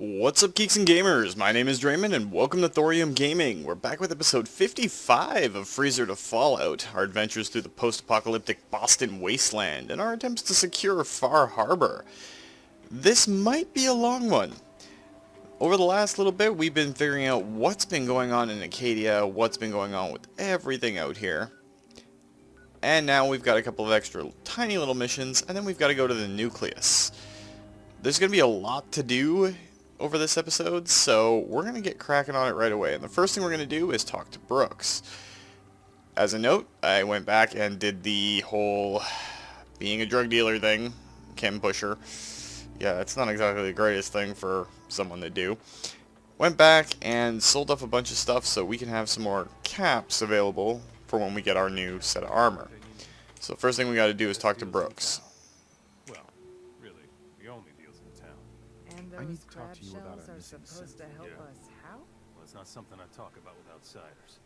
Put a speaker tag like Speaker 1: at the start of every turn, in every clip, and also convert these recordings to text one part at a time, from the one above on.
Speaker 1: What's up, geeks and gamers? My name is Draymond, and welcome to Thorium Gaming. We're back with episode 55 of Freezer to Fallout, our adventures through the post-apocalyptic Boston wasteland, and our attempts to secure Far Harbor. This might be a long one. Over the last little bit, we've been figuring out what's been going on in Acadia, what's been going on with everything out here. And now we've got a couple of extra tiny little missions, and then we've got to go to the Nucleus. There's going to be a lot to do over this episode, so we're going to get cracking on it right away. And the first thing we're going to do is talk to Brooks. As a note, I went back and did the whole being a drug dealer thing, chem pusher. Yeah, it's not exactly the greatest thing for someone to do. Went back and sold off a bunch of stuff so we can have some more caps available for when we get our new set of armor. So first thing we got to do is talk to Brooks.
Speaker 2: I need to talk to you about our missing
Speaker 3: supposed to help us. How?
Speaker 2: Well, it's not something I talk about with outsiders.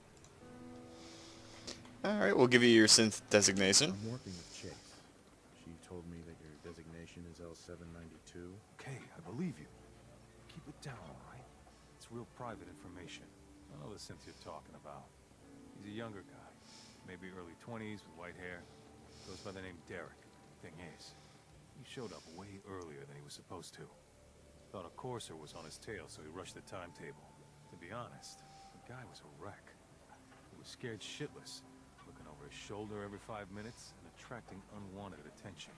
Speaker 1: Alright, we'll give you your synth designation.
Speaker 4: I'm working with Chase. She told me that your designation is L792.
Speaker 2: Okay, I believe you. Keep it down, all right? It's real private information. I know the synth you're talking about. He's a younger guy, maybe early 20s with white hair. Goes by the name Derek. Thing is, he showed up way earlier than he was supposed to. Thought a courser was on his tail, so he rushed the timetable. To be honest, the guy was a wreck. He was scared shitless, looking over his shoulder every 5 minutes and attracting unwanted attention.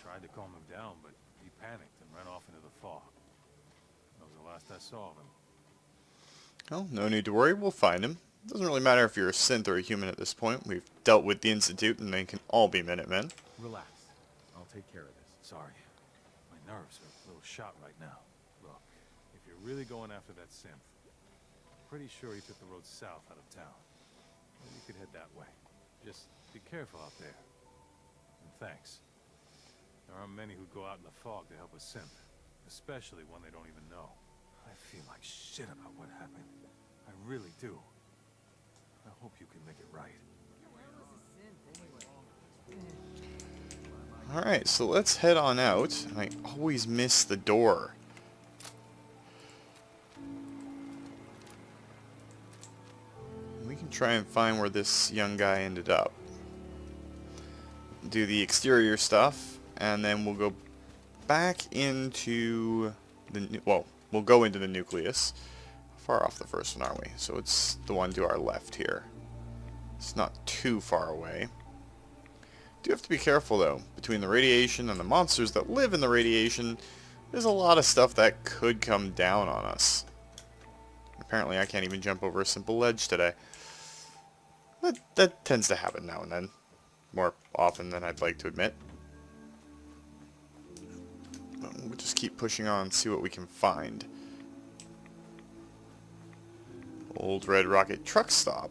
Speaker 2: Tried to calm him down, but he panicked and ran off into the fog. That was the last I saw of him.
Speaker 1: Well, no need to worry, we'll find him. Doesn't really matter if you're a synth or a human at this point. We've dealt with the Institute, and they can all be Minutemen.
Speaker 4: Relax. I'll take care of this.
Speaker 2: Sorry. My nerves are a little shot right now. Look, if you're really going after that synth, I'm pretty sure he took the road south out of town. Well, you could head that way. Just be careful out there. And thanks. There aren't many who go out in the fog to help a synth, especially one they don't even know. I feel like shit about what happened. I really do. I hope you can make it right.
Speaker 1: Alright, so let's head on out. I always miss the door. We can try and find where this young guy ended up. Do the exterior stuff, and then we'll go back into the... well, we'll go into the Nucleus. Far off the first one, aren't we? So it's the one to our left here. It's not too far away. Do have to be careful though. Between the radiation and the monsters that live in the radiation, there's a lot of stuff that could come down on us. Apparently I can't even jump over a simple ledge today. That tends to happen now and then. More often than I'd like to admit. We'll just keep pushing on and see what we can find. Old Red Rocket truck stop.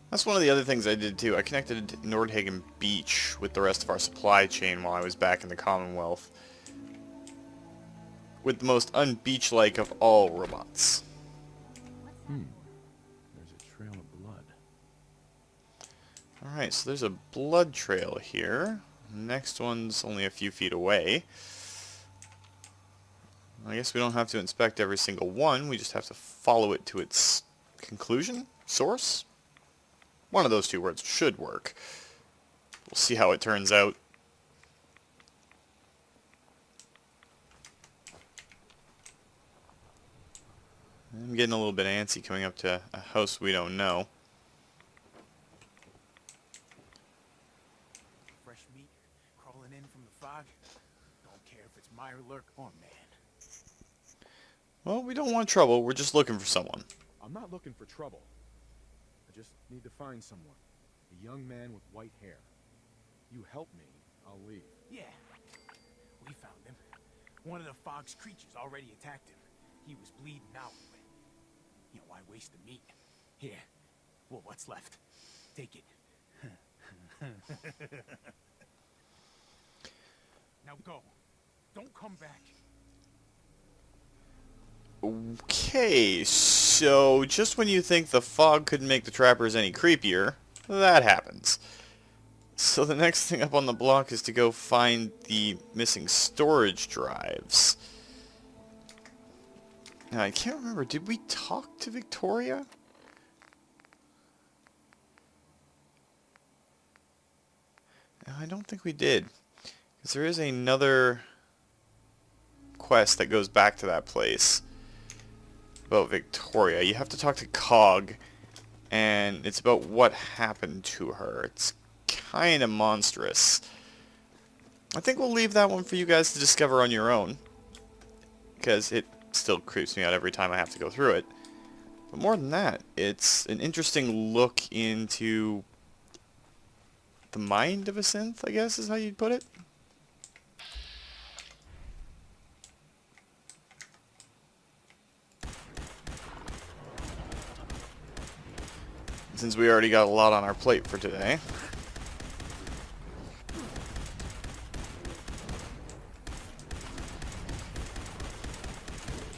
Speaker 1: That's one of the other things I did too. I connected Nordhagen Beach with the rest of our supply chain while I was back in the Commonwealth. With the most unbeach-like of all robots.
Speaker 4: There's a trail of blood.
Speaker 1: Alright, so there's a blood trail here. Next one's only a few feet away. I guess we don't have to inspect every single one, we just have to follow it to its conclusion? Source? One of those two words should work. We'll see how it turns out. I'm getting a little bit antsy coming up to a house we don't know.
Speaker 5: Fresh meat crawling in from the fog. Don't care if it's Meyer Lurk or man.
Speaker 1: Well, we don't want trouble, we're just looking for someone.
Speaker 4: I'm not looking for trouble. I just need to find someone. A young man with white hair. You help me, I'll leave.
Speaker 5: Yeah, we found him. One of the fog's creatures already attacked him. He was bleeding out, but you know, why waste the meat? Here, well, what's left? Take it. Now go. Don't come back.
Speaker 1: Okay, so just when you think the fog couldn't make the trappers any creepier, that happens. So the next thing up on the block is to go find the missing storage drives. Now, I can't remember, did we talk to Victoria? No, I don't think we did. Because there is another quest that goes back to that place about Victoria. You have to talk to Cog, and it's about what happened to her. It's kind of monstrous. I think we'll leave that one for you guys to discover on your own, because it still creeps me out every time I have to go through it. But more than that, it's an interesting look into the mind of a synth, I guess is how you'd put it. Since we already got a lot on our plate for today.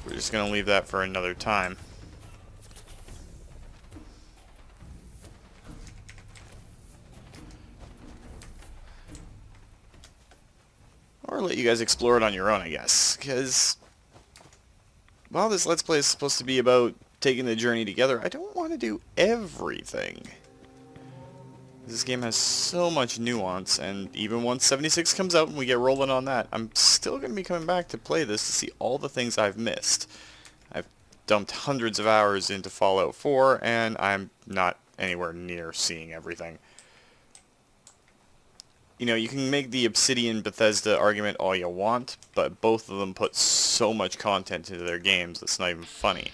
Speaker 1: We're just going to leave that for another time. Or let you guys explore it on your own, I guess. Because, while this Let's Play is supposed to be about taking the journey together, I don't want to do everything. This game has so much nuance, and even once 76 comes out and we get rolling on that, I'm still going to be coming back to play this to see all the things I've missed. I've dumped hundreds of hours into Fallout 4, and I'm not anywhere near seeing everything. You know, you can make the Obsidian Bethesda argument all you want, but both of them put so much content into their games that's not even funny.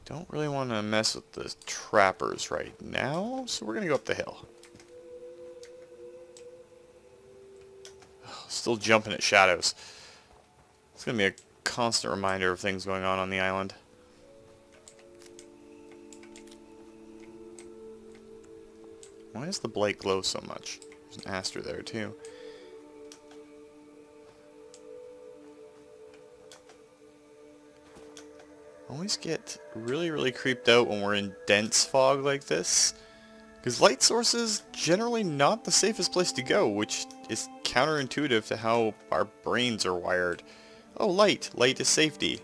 Speaker 1: Don't really want to mess with the trappers right now, so we're going to go up the hill. Still jumping at shadows. It's going to be a constant reminder of things going on the island. Why does the blight glow so much? There's an aster there too. Always get really creeped out when we're in dense fog like this, because light sources generally not the safest place to go, which is counterintuitive to how our brains are wired. Oh, light is safety.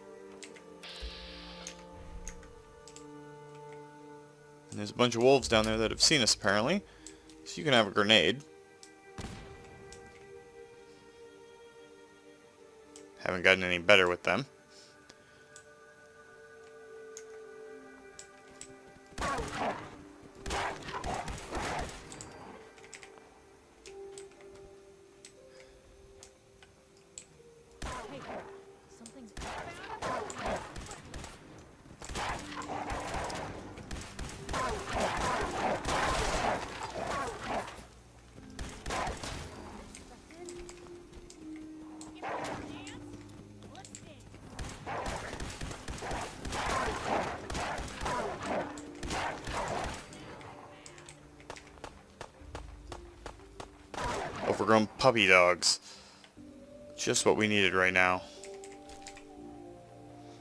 Speaker 1: And there's a bunch of wolves down there that have seen us apparently, so you can have a grenade. Haven't gotten any better with them. Overgrown puppy dogs. Just what we needed right now.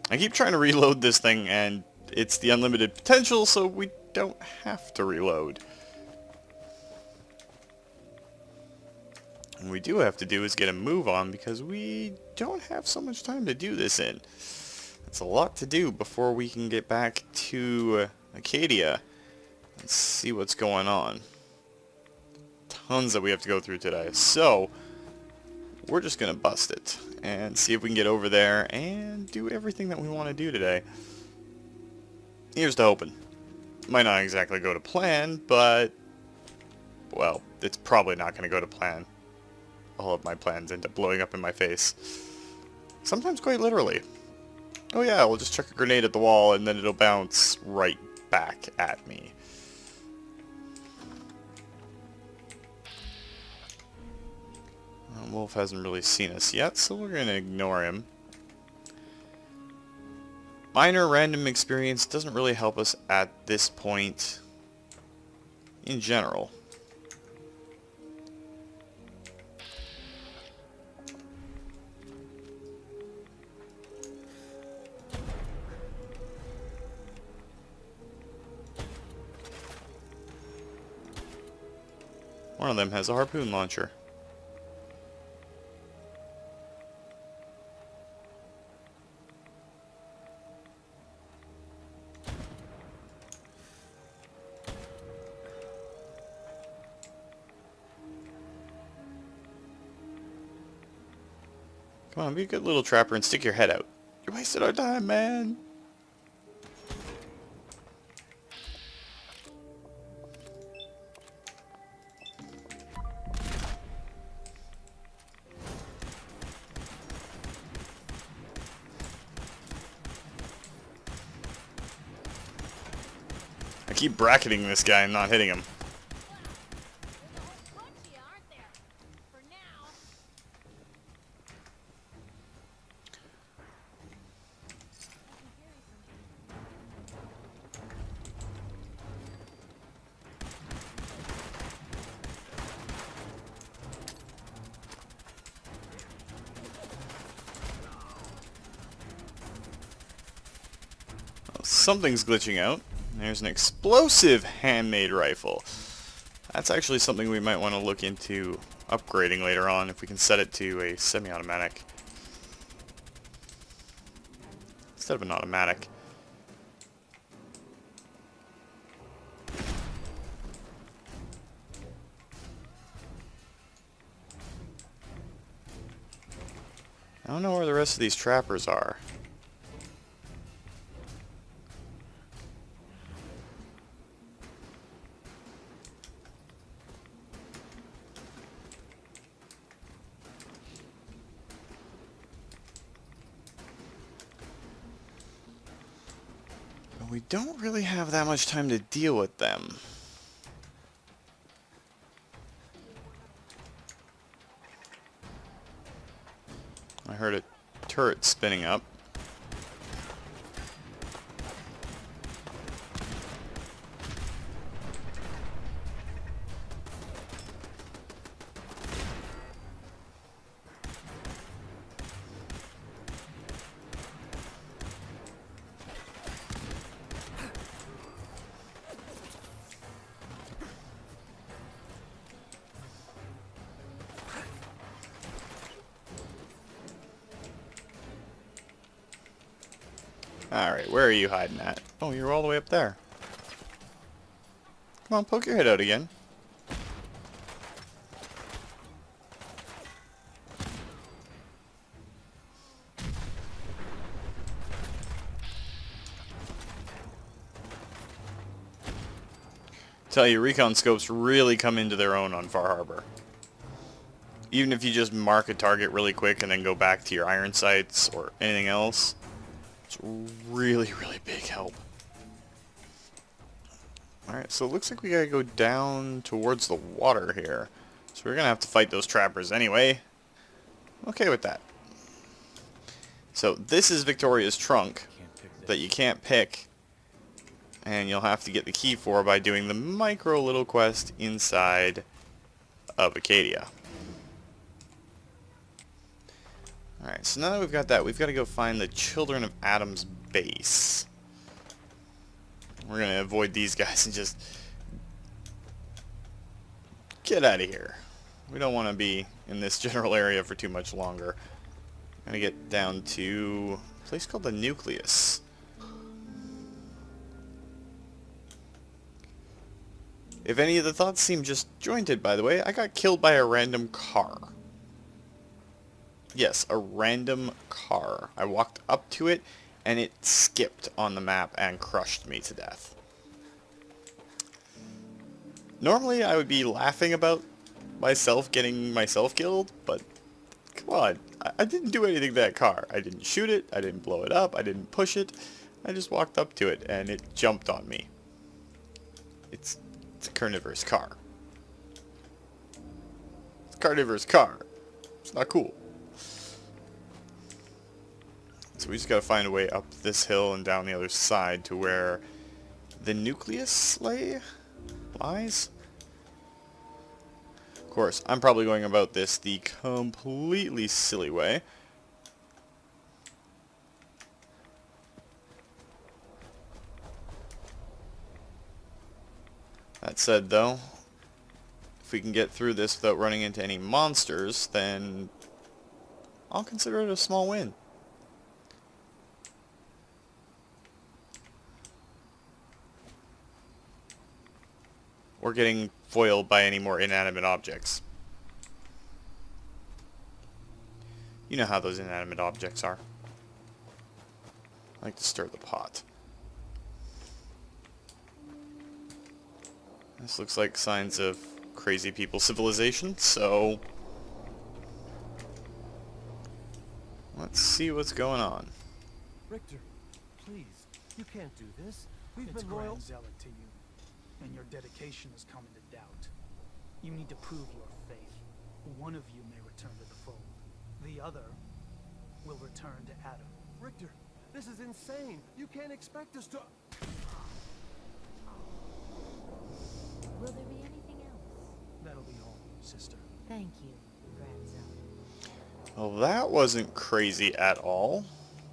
Speaker 1: I keep trying to reload this thing, and it's the unlimited potential, so we don't have to reload. And we do have to do is get a move on, because we don't have so much time to do this in. It's a lot to do before we can get back to Acadia and see what's going on. Tons that we have to go through today. So, we're just going to bust it and see if we can get over there and do everything that we want to do today. Here's to hoping. Might not exactly go to plan, but, well, it's probably not going to go to plan. All of my plans end up blowing up in my face. Sometimes quite literally. Oh yeah, we'll just chuck a grenade at the wall and then it'll bounce right back at me. Wolf hasn't really seen us yet, so we're going to ignore him. Minor random experience doesn't really help us at this point in general. One of them has a harpoon launcher. Come on, be a good little trapper and stick your head out. You wasted our time, man. I keep bracketing this guy and not hitting him. Something's glitching out. There's an explosive handmade rifle. That's actually something we might want to look into upgrading later on if we can set it to a semi-automatic instead of an automatic. I don't know where the rest of these trappers are. We don't really have that much time to deal with them. I heard a turret spinning up. Alright, where are you hiding at? Oh, you're all the way up there. Come on, poke your head out again. Tell you, recon scopes really come into their own on Far Harbor. Even if you just mark a target really quick and then go back to your iron sights or anything else, it's really, really big help. Alright, so it looks like we gotta go down towards the water here. So we're gonna have to fight those trappers anyway. Okay with that. So this is Victoria's trunk that you can't pick. And you'll have to get the key for by doing the micro little quest inside of Acadia. Alright, so now that we've got that, we've got to go find the Children of Adam's base. We're going to avoid these guys and just get out of here. We don't want to be in this general area for too much longer. I'm going to get down to a place called the Nucleus. If any of the thoughts seem disjointed, by the way, I got killed by a random car. Yes, a random car. I walked up to it, and it skipped on the map and crushed me to death. Normally, I would be laughing about myself getting myself killed, but come on. I didn't do anything to that car. I didn't shoot it, I didn't blow it up, I didn't push it. I just walked up to it, and it jumped on me. It's a carnivorous car. It's a carnivorous car. It's not cool. So we just gotta find a way up this hill and down the other side to where the Nucleus lies. Of course, I'm probably going about this the completely silly way. That said, though, if we can get through this without running into any monsters, then I'll consider it a small win. Or getting foiled by any more inanimate objects. You know how those inanimate objects are. I like to stir the pot. This looks like signs of crazy people civilization, so let's see what's going on.
Speaker 3: Richter, please, you can't do this. We've
Speaker 5: It's
Speaker 3: been loyal.
Speaker 5: grand zealot to you, and your dedication has come into doubt. You need to prove your faith. One of you may return to the fold. The other will return to Adam.
Speaker 3: Richter, this is insane. You can't expect us to...
Speaker 6: Will there be anything else?
Speaker 5: That'll be all, sister.
Speaker 6: Thank you, Grand Zealot.
Speaker 1: Well, that wasn't crazy at all.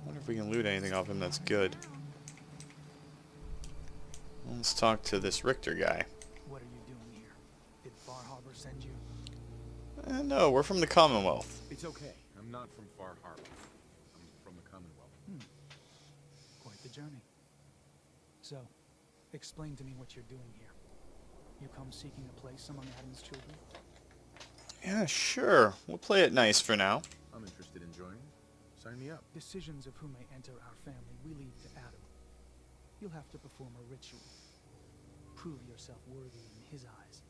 Speaker 1: I wonder if we can loot anything off him that's good. Let's talk to this Richter guy.
Speaker 5: What are you doing here? Did Far Harbor send you?
Speaker 1: No, we're from the Commonwealth.
Speaker 4: It's okay. I'm not from Far Harbor. I'm from the Commonwealth.
Speaker 5: Quite the journey. So, explain to me what you're doing here. You come seeking a place among Adam's children?
Speaker 1: Yeah, sure. We'll play it nice for now.
Speaker 4: I'm interested in joining. Sign me up.
Speaker 5: Decisions of who may enter our family we leave to Adam. You'll have to perform a ritual. Prove yourself worthy in his eyes.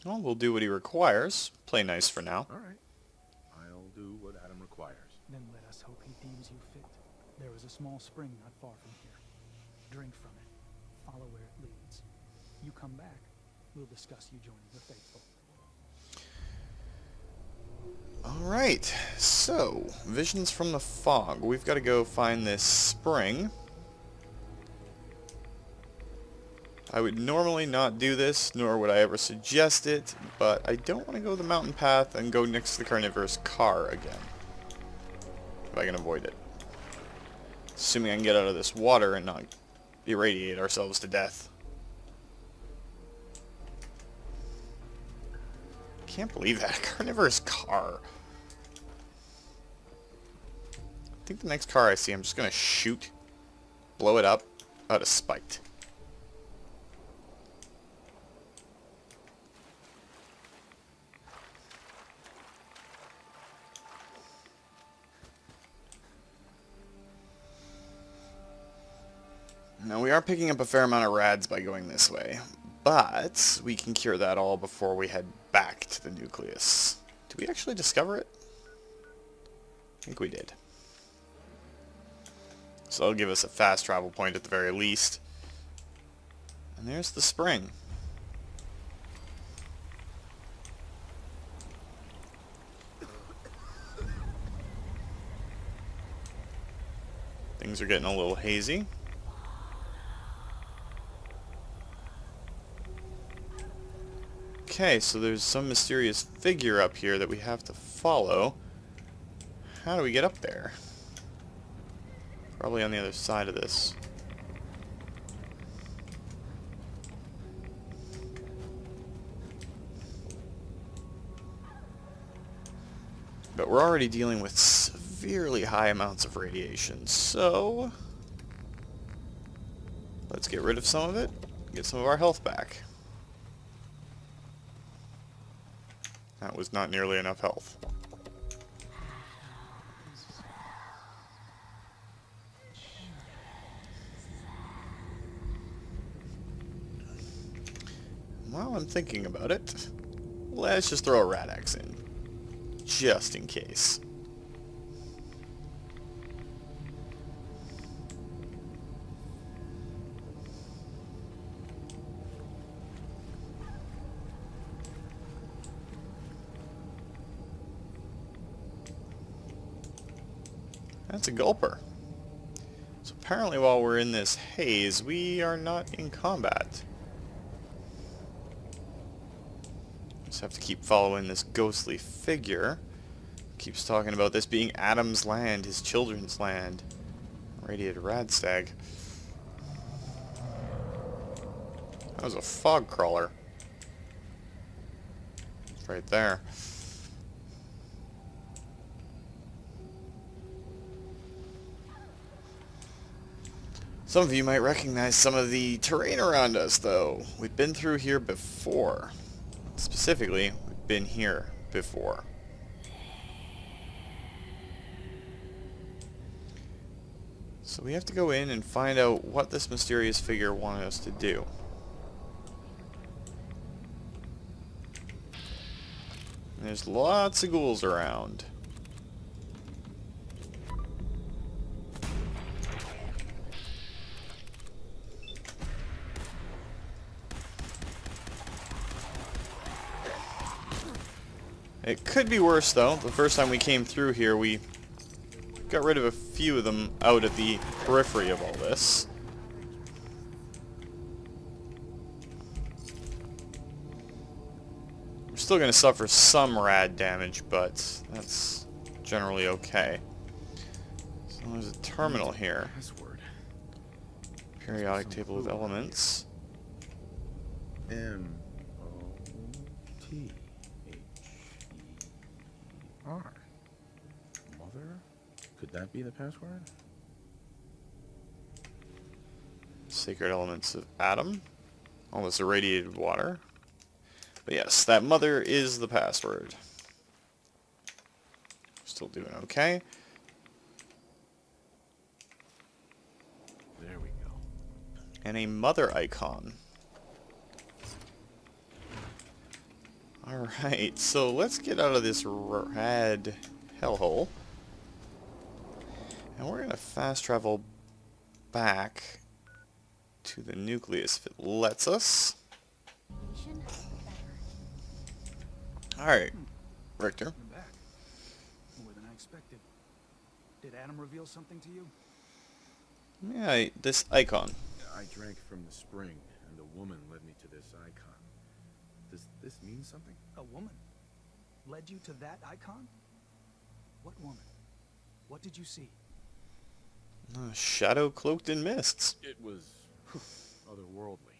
Speaker 1: Well, we'll do what he requires. Play nice for now.
Speaker 4: All right. I'll do what Adam requires.
Speaker 5: Then let us hope he deems you fit. There is a small spring not far from here. Drink from it. Follow where it leads. You come back, we'll discuss you joining the faithful.
Speaker 1: Alright, so, visions from the fog. We've got to go find this spring. I would normally not do this, nor would I ever suggest it, but I don't want to go the mountain path and go next to the carnivorous car again. If I can avoid it. Assuming I can get out of this water and not irradiate ourselves to death. Can't believe that. Carnivorous car. I think the next car I see I'm just gonna shoot, blow it up out of spite. Now we are picking up a fair amount of rads by going this way, but we can cure that all before we head back to the Nucleus. Did we actually discover it? I think we did. So that'll give us a fast travel point at the very least. And there's the spring. Things are getting a little hazy. Okay, so there's some mysterious figure up here that we have to follow. How do we get up there? Probably on the other side of this. But we're already dealing with severely high amounts of radiation, so let's get rid of some of it, get some of our health back. That was not nearly enough health. While I'm thinking about it, let's just throw a rat axe in. Just in case. That's a gulper. So apparently while we're in this haze, we are not in combat. Just have to keep following this ghostly figure. Keeps talking about this being Adam's land, his children's land. Radiated radstag. That was a fog crawler. It's right there. Some of you might recognize some of the terrain around us, though. We've been through here before. Specifically, we've been here before. So we have to go in and find out what this mysterious figure wanted us to do. There's lots of ghouls around. It could be worse though. The first time we came through here we got rid of a few of them out at the periphery of all this. We're still going to suffer some rad damage, but that's generally okay. So there's a terminal here.
Speaker 4: Password.
Speaker 1: Periodic table of elements.
Speaker 4: M-O-T-H-E-R. Mother? Could that be the password?
Speaker 1: Sacred elements of Adam. All this irradiated water. But yes, that mother is the password. Still doing okay.
Speaker 4: There we go.
Speaker 1: And a mother icon. Alright, so let's get out of this rad hellhole. And we're going to fast travel back to the Nucleus if it lets us.
Speaker 6: Vision better.
Speaker 1: Alright, Richter.
Speaker 5: You're back. More than I expected. Did Adam reveal something to you?
Speaker 1: Yeah, this icon.
Speaker 4: I drank from the spring, and a woman led me to this icon. Does this mean something?
Speaker 5: A woman led you to that icon? What woman? What did you see?
Speaker 1: A shadow cloaked in mists.
Speaker 4: It was otherworldly.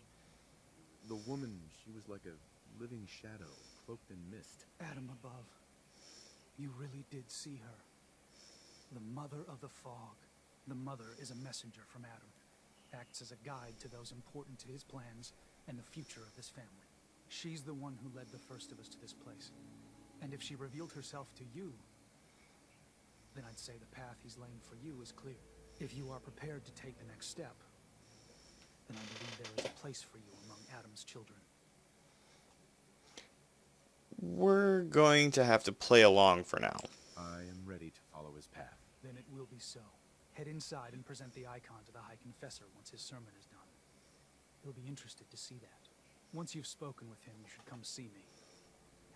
Speaker 4: The woman, she was like a living shadow, cloaked in mist.
Speaker 5: Adam above. You really did see her. The mother of the fog. The mother is a messenger from Adam. Acts as a guide to those important to his plans and the future of this family. She's the one who led the first of us to this place. And if she revealed herself to you, then I'd say the path he's laying for you is clear. If you are prepared to take the next step, then I believe there is a place for you among Adam's children.
Speaker 1: We're going to have to play along for now.
Speaker 4: I am ready to follow his path.
Speaker 5: Then it will be so. Head inside and present the icon to the High Confessor once his sermon is done. He'll be interested to see that. Once you've spoken with him, you should come see me.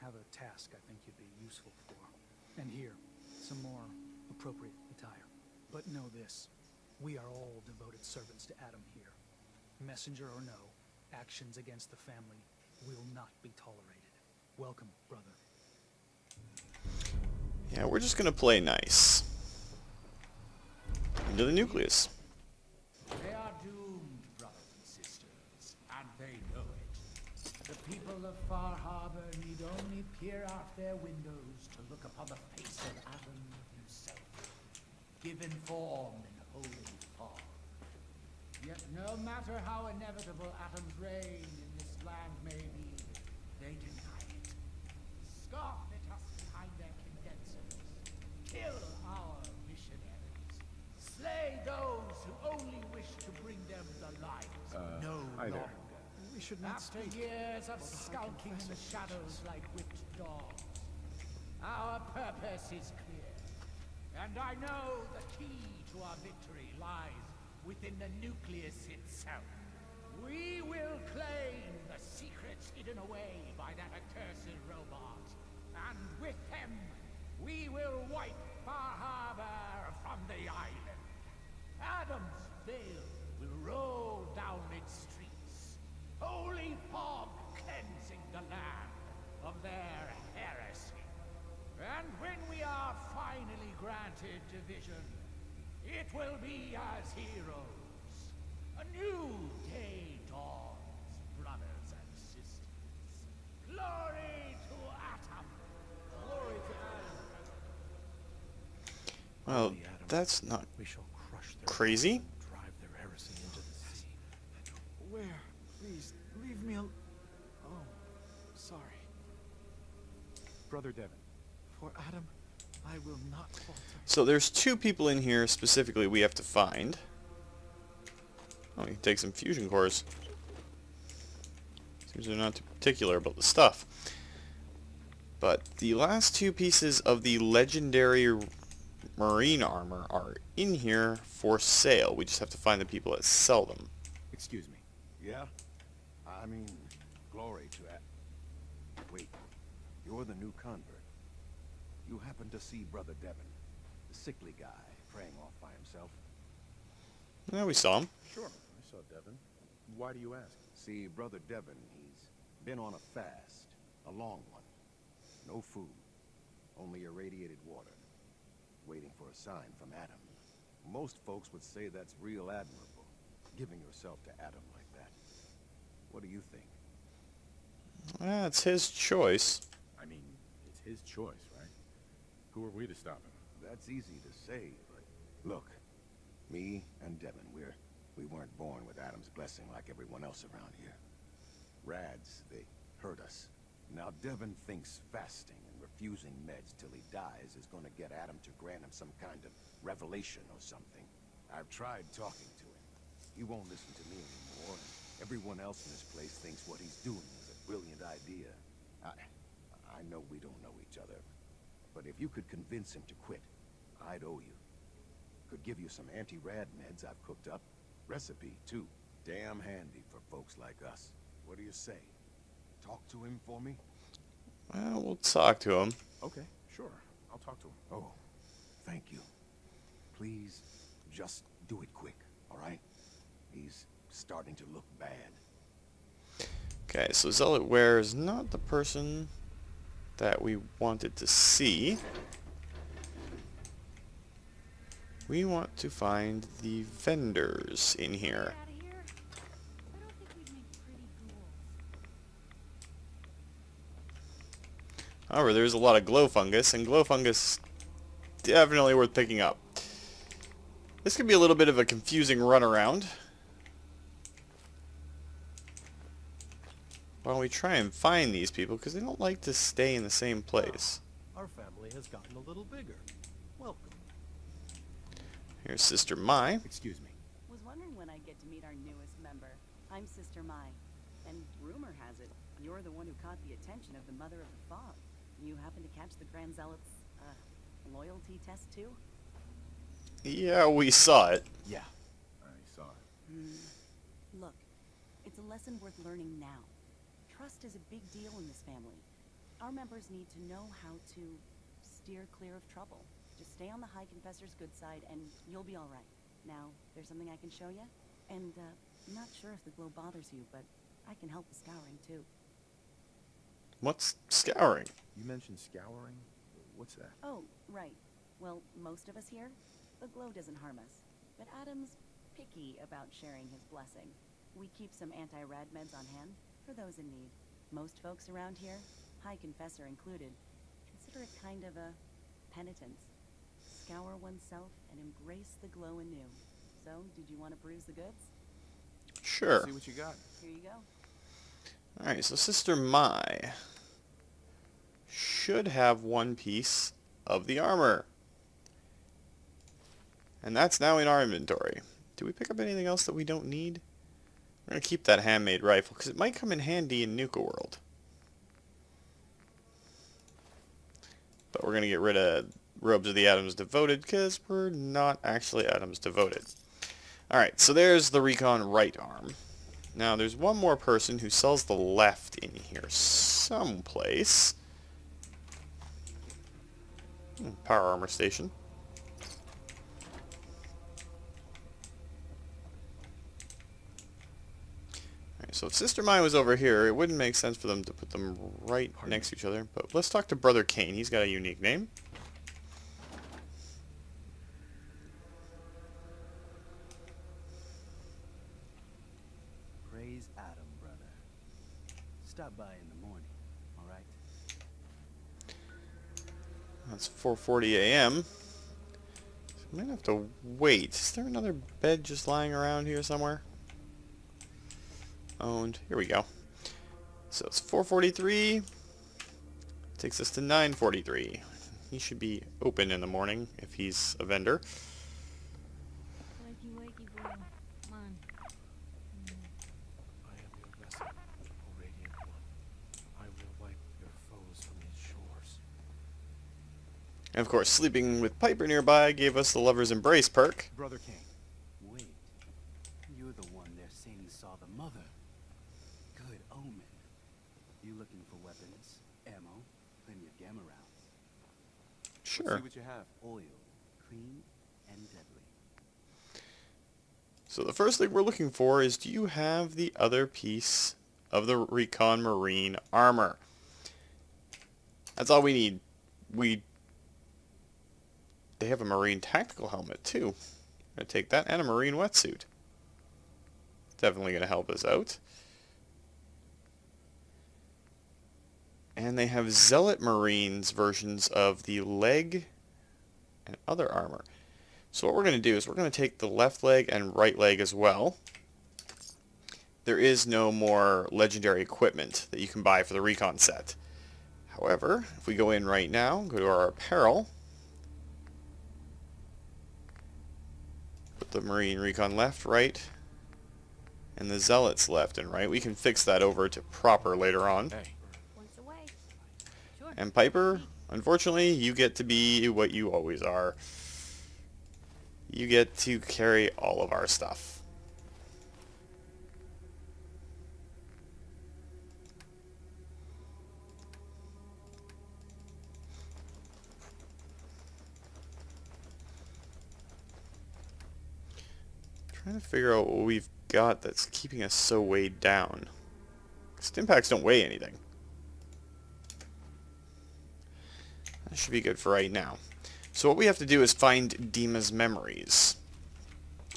Speaker 5: Have a task I think you'd be useful for. And here, some more appropriate attire. But know this, we are all devoted servants to Adam here. Messenger or no, actions against the family will not be tolerated. Welcome, brother.
Speaker 1: Yeah, we're just gonna play nice. Into the Nucleus.
Speaker 7: They are doomed, brothers and sisters, and they know it. The people of Far Harbor need only peer out their windows to look upon the face of Adam himself, given form in holy fog. Yet no matter how inevitable Adam's reign in this land may be, they deny it. Scoff at us behind their condensers. Kill our missionaries. Slay those who only wish to bring them the light.
Speaker 5: No
Speaker 4: hi there.
Speaker 5: longer. We should not
Speaker 7: After
Speaker 5: speak.
Speaker 7: years of skulking in the shadows like whipped dogs, our purpose is clear. And I know the key to our victory lies within the Nucleus itself. We will claim the secrets hidden away by that accursed robot. And with them, we will wipe Far Harbor from the island. Adam's veil will roll down its streets. Holy fog cleansing the land of their heresy. And when we are finally granted division, it will be as heroes. A new day dawns, brothers and sisters. Glory to Atom! Glory to Adam!
Speaker 1: Well, that's not
Speaker 3: We shall crush their
Speaker 1: crazy.
Speaker 3: and drive their heresy into the sea.
Speaker 5: Where? Please, leave me al- Oh, sorry.
Speaker 4: Brother Devin,
Speaker 5: For Adam,
Speaker 3: I will not falter.
Speaker 1: So there's two people in here specifically we have to find. Oh, we can take some fusion cores. Seems they're not too particular about the stuff. But the last two pieces of the legendary marine armor are in here for sale. We just have to find the people that sell them.
Speaker 8: Excuse me. Yeah? I mean, glory to that. Wait, you're the new convert. You happen to see Brother Devon, the sickly guy praying off by himself?
Speaker 1: Yeah, we saw him.
Speaker 4: Sure, I saw Devon. Why do you ask?
Speaker 8: See, Brother Devon, he's been on a fast, a long one. No food, only irradiated water, waiting for a sign from Adam. Most folks would say that's real admirable, giving yourself to Adam like that. What do you think?
Speaker 1: It's his choice.
Speaker 4: I mean, it's his choice, right? Who are we to stop him?
Speaker 8: That's easy to say, but look, me and Devon, we weren't born with Adam's blessing like everyone else around here. Rads, they hurt us. Now Devon thinks fasting and refusing meds till he dies is gonna get Adam to grant him some kind of revelation or something. I've tried talking to him. He won't listen to me anymore, and everyone else in this place thinks what he's doing is a brilliant idea. I know we don't know each other, but if you could convince him to quit, I'd owe you. Could give you some anti-rad meds I've cooked up. Recipe, too. Damn handy for folks like us. What do you say? Talk to him for me?
Speaker 1: Well, we'll talk to him.
Speaker 4: Okay, sure. I'll talk to him.
Speaker 8: Oh, thank you. Please, just do it quick, all right? He's starting to look bad.
Speaker 1: Okay, so Zealot Ware is not the person that we wanted to see. We want to find the vendors in here.
Speaker 6: Out of here. I don't think we'd make pretty ghouls.
Speaker 1: However, there's a lot of glow fungus, and glow fungus definitely worth picking up. This could be a little bit of a confusing runaround. While we try and find these people, because they don't like to stay in the same place.
Speaker 3: Our family has gotten a little bigger. Welcome.
Speaker 1: Here's Sister Mai.
Speaker 4: Excuse me.
Speaker 9: Was wondering when I'd get to meet our newest member. I'm Sister Mai, and rumor has it you're the one who caught the attention of the Mother of the Fog. You happen to catch the Grand Zealot's, loyalty test too?
Speaker 1: Yeah, we saw it.
Speaker 4: Yeah, I saw it.
Speaker 9: Look, it's a lesson worth learning now. Trust is a big deal in this family. Our members need to know how to steer clear of trouble. Just stay on the High Confessor's good side, and you'll be all right. Now, there's something I can show you? And, not sure if the glow bothers you, but I can help with scouring, too.
Speaker 1: What's scouring?
Speaker 4: You mentioned scouring? What's that?
Speaker 9: Oh, right. Well, most of us here, the glow doesn't harm us. But Adam's picky about sharing his blessing. We keep some anti-rad meds on hand for those in need. Most folks around here, High Confessor included, consider it kind of a penitence. Scour oneself and embrace the glow anew. So, did you want to peruse the goods?
Speaker 1: Sure.
Speaker 4: See what you got.
Speaker 9: Here you go.
Speaker 1: Alright, so Sister Mai should have one piece of the armor. And that's now in our inventory. Do we pick up anything else that we don't need? We're going to keep that handmade rifle, because it might come in handy in Nuka World. But we're going to get rid of Robes of the Atoms Devoted, because we're not actually Atoms Devoted. Alright, so there's the Recon right arm. Now, there's one more person who sells the left in here someplace. Power armor station. Alright, so if Sister Mai was over here, it wouldn't make sense for them to put them right next to each other. But let's talk to Brother Kane. He's got a unique name.
Speaker 10: Praise Adam, brother. Stop by in the morning, all right?
Speaker 1: That's 4:40 a.m. So I might have to wait. Is there another bed just lying around here somewhere? Owned. Here we go. So it's 4:43. Takes us to 9:43. He should be open in the morning if he's a vendor.
Speaker 6: Wakey, wakey, boy. Come on.
Speaker 3: I am your vessel, O Radiant One. I will wipe your foes from these shores.
Speaker 1: And of course, sleeping with Piper nearby gave us the Lover's Embrace perk.
Speaker 4: Brother King.
Speaker 10: Wait. You're the one they're saying saw the mother. Good omen. You looking for weapons, ammo, plenty of gamma rounds.
Speaker 1: Sure.
Speaker 4: Let's see what you have.
Speaker 10: Oil, clean and deadly.
Speaker 1: So the first thing we're looking for is, do you have the other piece of the Recon Marine armor? That's all we need. They have a Marine tactical helmet too. I'm going to take that and a Marine wetsuit. Definitely going to help us out. And they have Zealot Marines versions of the leg and other armor. So what we're going to do is we're going to take the left leg and right leg as well. There is no more legendary equipment that you can buy for the Recon set. However, if we go in right now, go to our apparel, put the Marine Recon left, right, and the Zealots left and right. We can fix that over to proper later on.
Speaker 4: Hey.
Speaker 6: Points away. Sure.
Speaker 1: And Piper, unfortunately, you get to be what you always are. You get to carry all of our stuff. Trying to figure out what we've got that's keeping us so weighed down. Stimpaks don't weigh anything. That should be good for right now. So what we have to do is find DiMas Memories.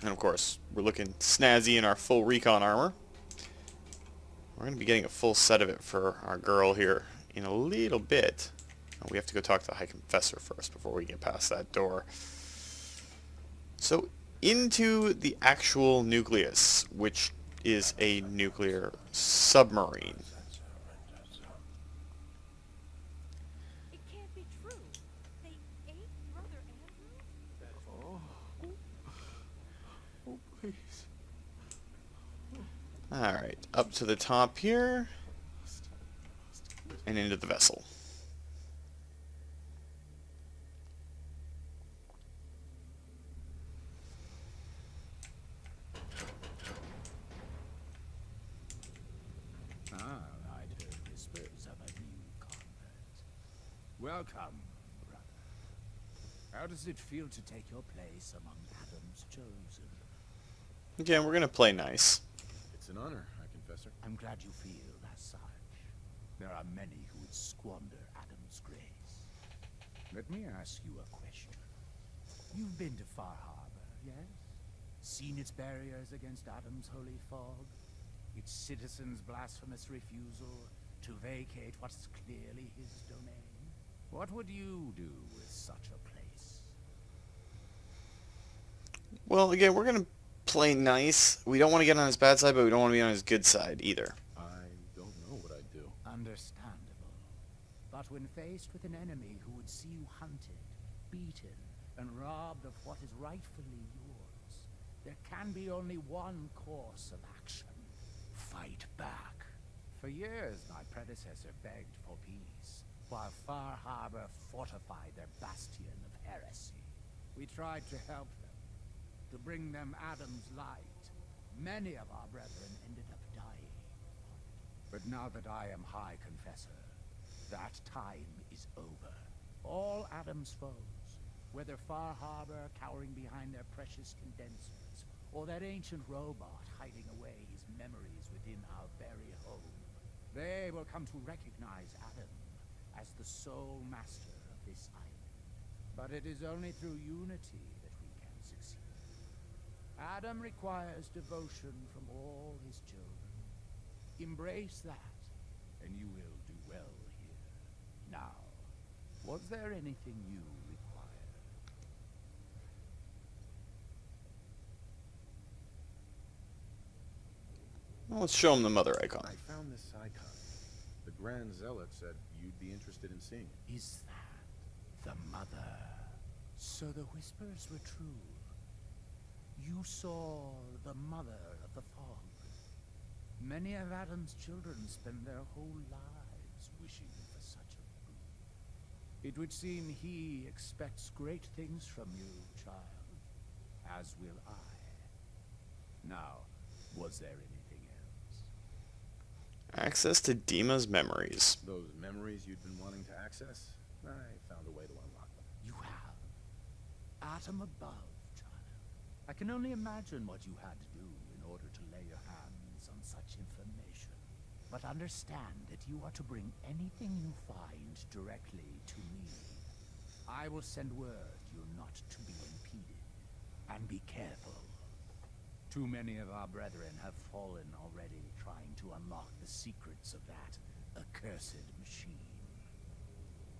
Speaker 1: And of course, we're looking snazzy in our full Recon armor. We're going to be getting a full set of it for our girl here in a little bit. We have to go talk to the High Confessor first before we get past that door. So into the actual Nucleus, which is a nuclear submarine.
Speaker 6: It can't be true. They ate Brother Andrew?
Speaker 3: Oh, please.
Speaker 1: Alright, up to the top here, and into the vessel.
Speaker 7: I'd heard whispers of a new convert. Welcome, brother. How does it feel to take your place among Adam's chosen?
Speaker 1: Again, we're going to play nice.
Speaker 4: It's an honor, High Confessor.
Speaker 7: I'm glad you feel as such. There are many who would squander Adam's grace. Let me ask you a question. You've been to Far Harbor, yes? Seen its barriers against Adam's holy fog? Its citizens' blasphemous refusal to vacate what's clearly his domain? What would you do with such a place?
Speaker 1: Well, again, we're going to play nice. We don't want to get on his bad side, but we don't want to be on his good side either.
Speaker 4: I don't know what I'd do.
Speaker 7: Understandable. But when faced with an enemy who would see you hunted, beaten, and robbed of what is rightfully yours, there can be only one course of action. Fight back. For years, my predecessor begged for peace, while Far Harbor fortified their bastion of heresy. We tried to help them, to bring them Adam's light. Many of our brethren ended up dying. But now that I am High Confessor, that time is over. All Adam's foes, whether Far Harbor cowering behind their precious condensers, or that ancient robot hiding away his memories within our very home, they will come to recognize Adam as the sole master of this island. But it is only through unity that we can succeed. Adam requires devotion from all his children. Embrace that, and you will do well here. Now, was there anything you require?
Speaker 1: Well, let's show him the mother icon.
Speaker 4: I found this icon. The Grand Zealot said you'd be interested in seeing it.
Speaker 7: Is that The mother. So the whispers were true. You saw the mother of the fog. Many of Adam's children spend their whole lives wishing for such a boon. It would seem he expects great things from you, child. As will I. Now, was there anything else?
Speaker 1: Access to DiMas Memories.
Speaker 4: Those memories you'd been wanting to access? I found a way to unlock them.
Speaker 7: You have. Atom above, child. I can only imagine what you had to do in order to lay your hands on such information. But understand that you are to bring anything you find directly to me. I will send word you're not to be impeded. And be careful. Too many of our brethren have fallen already trying to unlock the secrets of that accursed machine.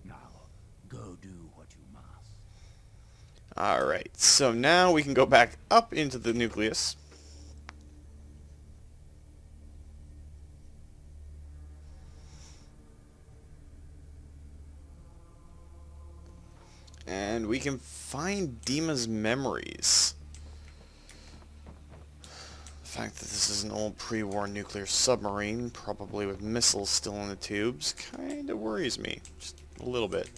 Speaker 7: Now, go do what you must.
Speaker 1: Alright, so now we can go back up into the Nucleus. And we can find DiMas Memories. The fact that this is an old pre-war nuclear submarine, probably with missiles still in the tubes, kinda worries me. Just a little bit.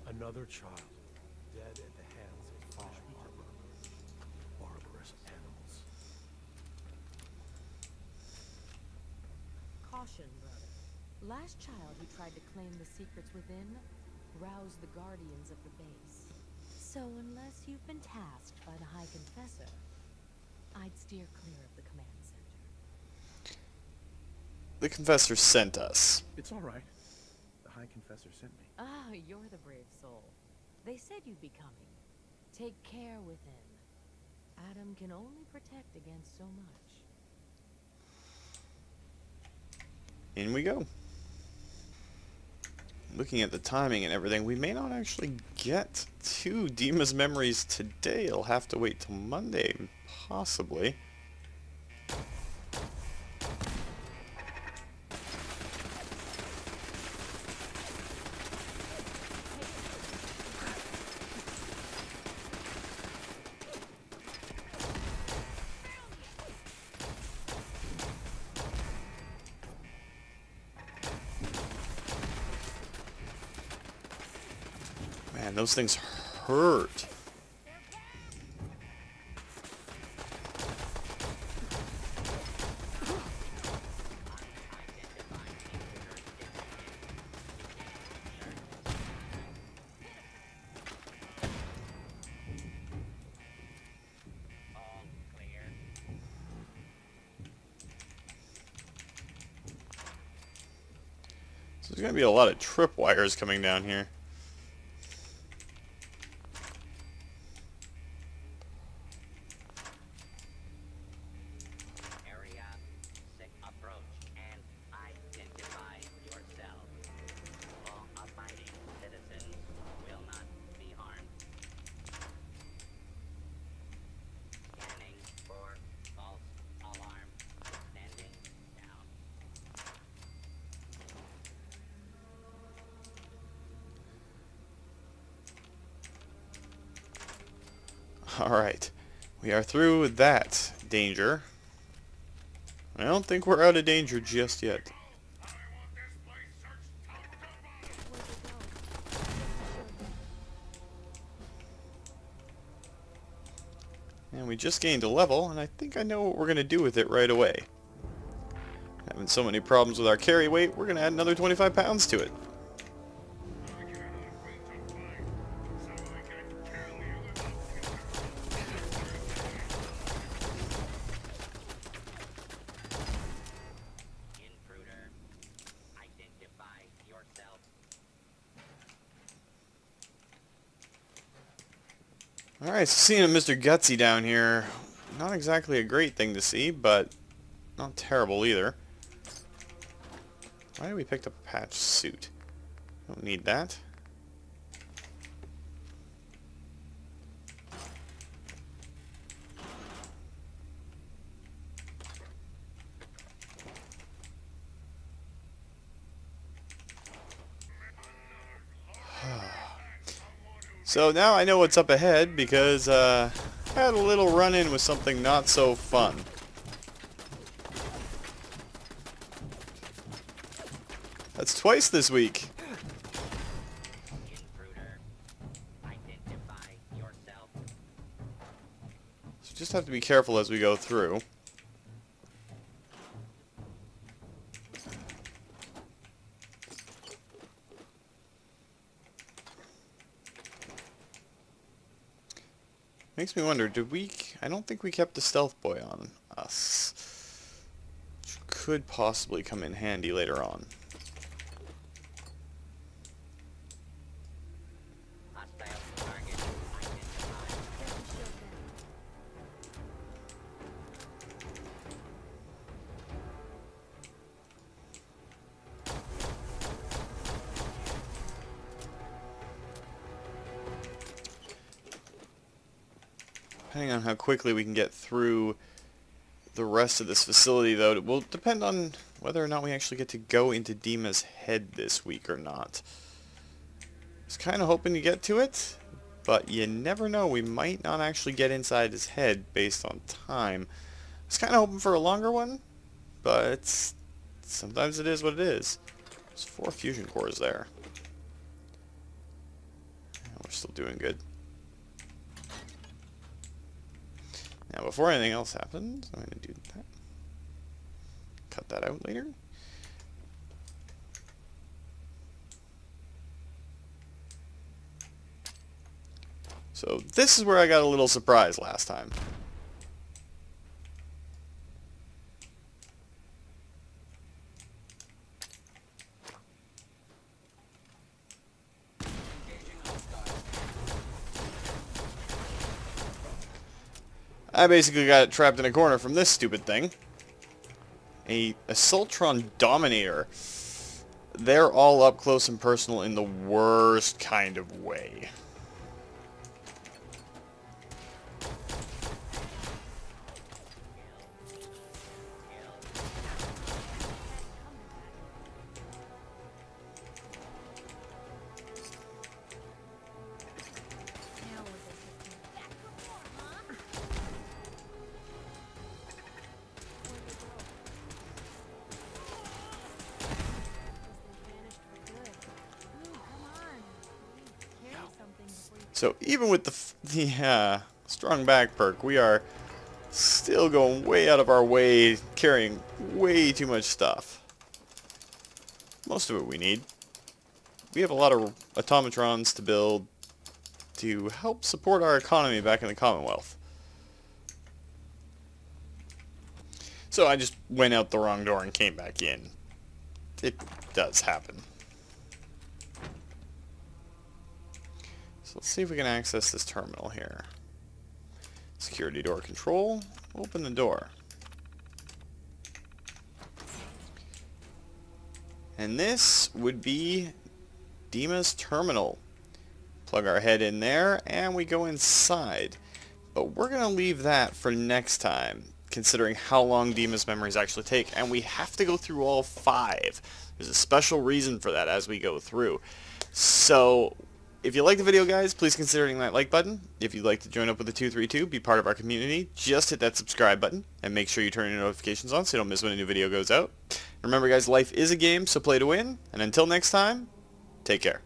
Speaker 3: Another child, dead at the hands of Fog Harbor. Barbarous animals.
Speaker 6: Caution, brother. Last child who tried to claim the secrets within roused the guardians of the base. So unless you've been tasked by the High Confessor, I'd steer clear of the command center.
Speaker 1: The Confessor sent us.
Speaker 4: It's all right. The High Confessor sent me.
Speaker 6: Ah, you're the brave soul. They said you'd be coming. Take care within. Adam can only protect against so much.
Speaker 1: In we go. Looking at the timing and everything, we may not actually get to DiMas Memories today. It'll have to wait till Monday, possibly. Man, those things hurt. So there's going to be a lot of tripwires coming down here. Alright, we are through that danger. I don't think we're out of danger just yet. And we just gained a level, and I think I know what we're going to do with it right away. Having so many problems with our carry weight, we're going to add another 25 pounds to it. Alright, so seeing a Mr. Gutsy down here, not exactly a great thing to see, but not terrible either. Why did we pick up a patch suit? Don't need that. So now I know what's up ahead because I had a little run-in with something not so fun. That's twice this week.
Speaker 11: Intruder, identify yourself.
Speaker 1: So just have to be careful as we go through. Makes me wonder, did we... I don't think we kept the stealth boy on us. Which could possibly come in handy later on.
Speaker 11: Hostile target identified.
Speaker 1: Depending on how quickly we can get through the rest of this facility, though, it will depend on whether or not we actually get to go into DiMas' head this week or not. I was kind of hoping to get to it, but you never know. We might not actually get inside his head based on time. I was kind of hoping for a longer one, but sometimes it is what it is. There's 4 fusion cores there. We're still doing good. Now, before anything else happens, I'm going to do that. Cut that out later. So, this is where I got a little surprised last time. I basically got trapped in a corner from this stupid thing. A Assaultron Dominator. They're all up close and personal in the worst kind of way. So even with the strong back perk, we are still going way out of our way, carrying way too much stuff. Most of it we need. We have a lot of automatrons to build to help support our economy back in the Commonwealth. So I just went out the wrong door and came back in. It does happen. So let's see if we can access this terminal here. Security door control. Open the door. And this would be DiMas terminal. Plug our head in there and we go inside. But we're going to leave that for next time, considering how long DiMas Memories actually take. And we have to go through all 5. There's a special reason for that as we go through. So if you like the video, guys, please consider hitting that like button. If you'd like to join up with the 232, be part of our community, just hit that subscribe button and make sure you turn your notifications on so you don't miss when a new video goes out. Remember, guys, life is a game, so play to win. And until next time, take care.